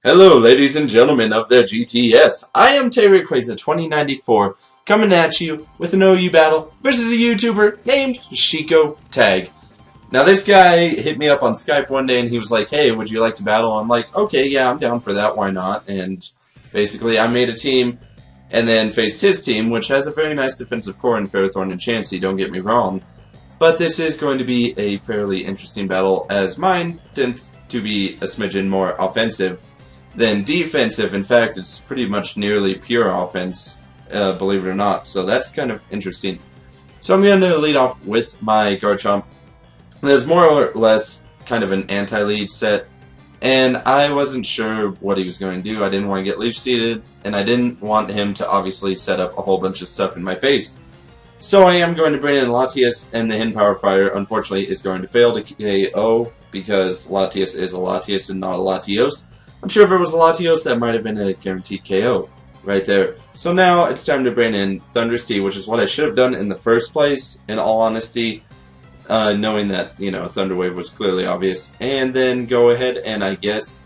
Hello, ladies and gentlemen of the GTS. I am TehRaquaza2094 coming at you with an OU battle versus a YouTuber named ShikoTAG. Now, this guy hit me up on Skype one day and he was like, "Hey, would you like to battle?" I'm like, "Okay, yeah, I'm down for that. Why not?" And basically, I made a team and then faced his team, which has a very nice defensive core in Ferrothorn and Chansey. Don't get me wrong, but this is going to be a fairly interesting battle, as mine tends to be a smidgen more offensive than defensive. In fact, it's pretty much nearly pure offense, believe it or not. So that's kind of interesting. So I'm going to lead off with my Garchomp. There's more or less kind of an anti-lead set, and I wasn't sure what he was going to do. I didn't want to get leech seeded, and I didn't want him to obviously set up a whole bunch of stuff in my face. So I am going to bring in Latias, and the Hin Power Fire, unfortunately, is going to fail to KO because Latias is a Latias and not a Latios. I'm sure if it was a Latios, that might have been a guaranteed KO right there. So now it's time to bring in Thunderous Tea, which is what I should have done in the first place, in all honesty, knowing that, you know, Thunder Wave was clearly obvious. And then go ahead and, I guess,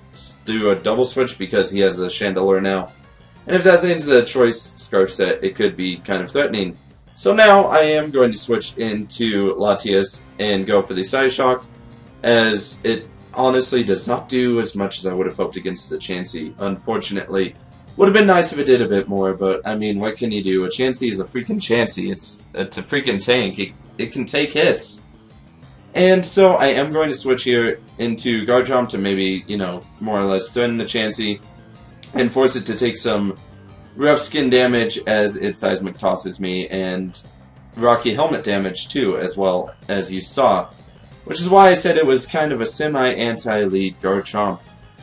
do a double switch because he has a Chandelure now. And if that thing's the choice Scarf set, it could be kind of threatening. So now I am going to switch into Latias and go for the Psyshock, as it honestly does not do as much as I would have hoped against the Chansey. Unfortunately, would have been nice if it did a bit more, but I mean, what can you do? A Chansey is a freaking Chansey. It's a freaking tank. It can take hits. And so I am going to switch here into Garchomp to maybe, you know, more or less threaten the Chansey and force it to take some rough skin damage as it seismic tosses me, and rocky helmet damage too, as well, as you saw. Which is why I said it was kind of a semi-anti-lead Garchomp.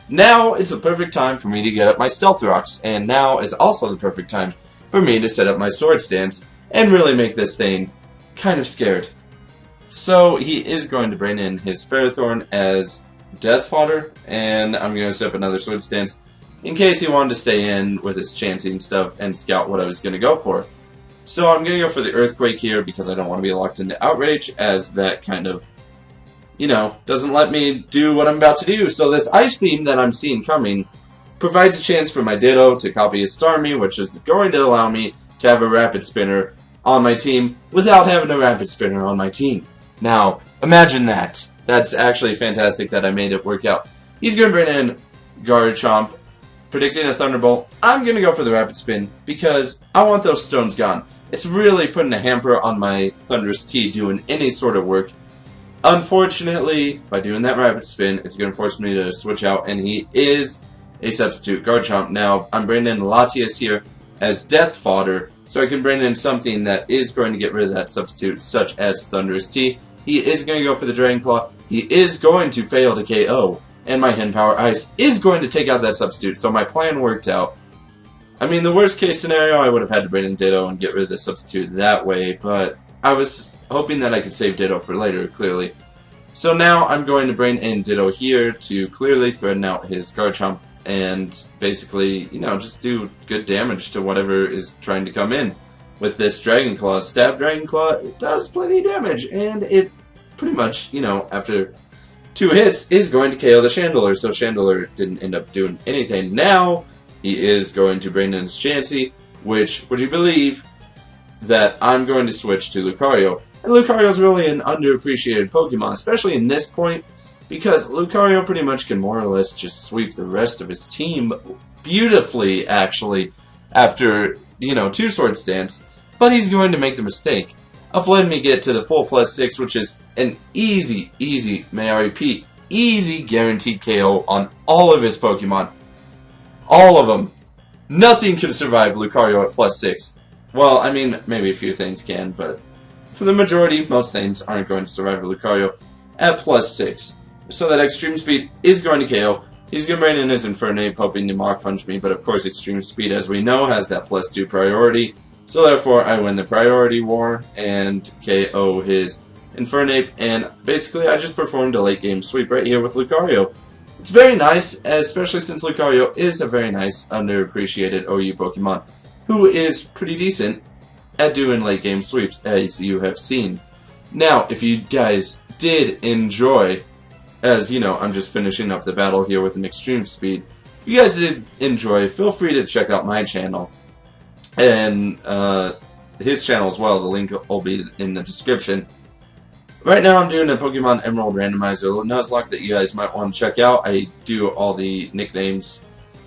Now it's the perfect time for me to get up my Stealth Rocks, and now is also the perfect time for me to set up my Sword Stance and really make this thing kind of scared. So he is going to bring in his Ferrothorn as death fodder, and I'm going to set up another Sword Stance in case he wanted to stay in with his Chansey and stuff and scout what I was going to go for. So I'm going to go for the Earthquake here because I don't want to be locked into Outrage, as that kind of, you know, doesn't let me do what I'm about to do. So this Ice Beam that I'm seeing coming provides a chance for my Ditto to copy his Starmie, which is going to allow me to have a Rapid Spinner on my team without having a Rapid Spinner on my team. Now, imagine that. That's actually fantastic that I made it work out. He's going to bring in Garchomp, predicting a Thunderbolt. I'm going to go for the Rapid Spin because I want those stones gone. It's really putting a hamper on my Thunderous Tea doing any sort of work. Unfortunately, by doing that Rapid Spin, it's going to force me to switch out, and he is a substitute Garchomp. Now, I'm bringing in Latias here as death fodder, so I can bring in something that is going to get rid of that substitute, such as Thunderous Tea. He is going to go for the Dragon Claw. He is going to fail to KO, and my Hen Power Ice is going to take out that substitute, so my plan worked out. I mean, the worst case scenario, I would have had to bring in Ditto and get rid of the substitute that way, but I was hoping that I could save Ditto for later, clearly. So now I'm going to bring in Ditto here to clearly threaten out his Garchomp and basically, you know, just do good damage to whatever is trying to come in. With this Dragon Claw, Stab Dragon Claw, it does plenty of damage, and it pretty much, you know, after 2 hits, is going to KO the Chandelure, so Chandelure didn't end up doing anything. Now, he is going to bring in his Chansey, which, would you believe that I'm going to switch to Lucario. And Lucario is really an underappreciated Pokemon, especially in this point, because Lucario pretty much can more or less just sweep the rest of his team beautifully, actually, after, you know, 2 Sword Stance. But he's going to make the mistake of letting me get to the full +6, which is an easy, may I repeat, easy guaranteed KO on all of his Pokemon. All of them. Nothing can survive Lucario at +6. Well, I mean, maybe a few things can, but for the majority, most things aren't going to survive Lucario at +6. So that Extreme Speed is going to KO. He's going to bring in his Infernape, hoping to Mach Punch me, but of course Extreme Speed, as we know, has that +2 priority. So therefore, I win the priority war and KO his Infernape, and basically I just performed a late game sweep right here with Lucario. It's very nice, especially since Lucario is a very nice, underappreciated OU Pokemon, who is pretty decent at doing late game sweeps, as you have seen. Now, if you guys did enjoy, as you know, I'm just finishing up the battle here with an Extreme Speed, If you guys did enjoy, feel free to check out my channel and his channel as well. The link will be in the description. Right now I'm doing a Pokemon Emerald Randomizer Nuzlocke that you guys might want to check out. I do all the nicknames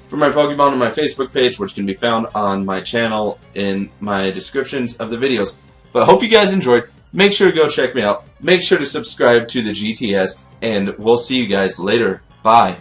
for my Pokemon on my Facebook page, which can be found on my channel in my descriptions of the videos. But I hope you guys enjoyed. Make sure to go check me out. Make sure to subscribe to the GTS, and we'll see you guys later. Bye.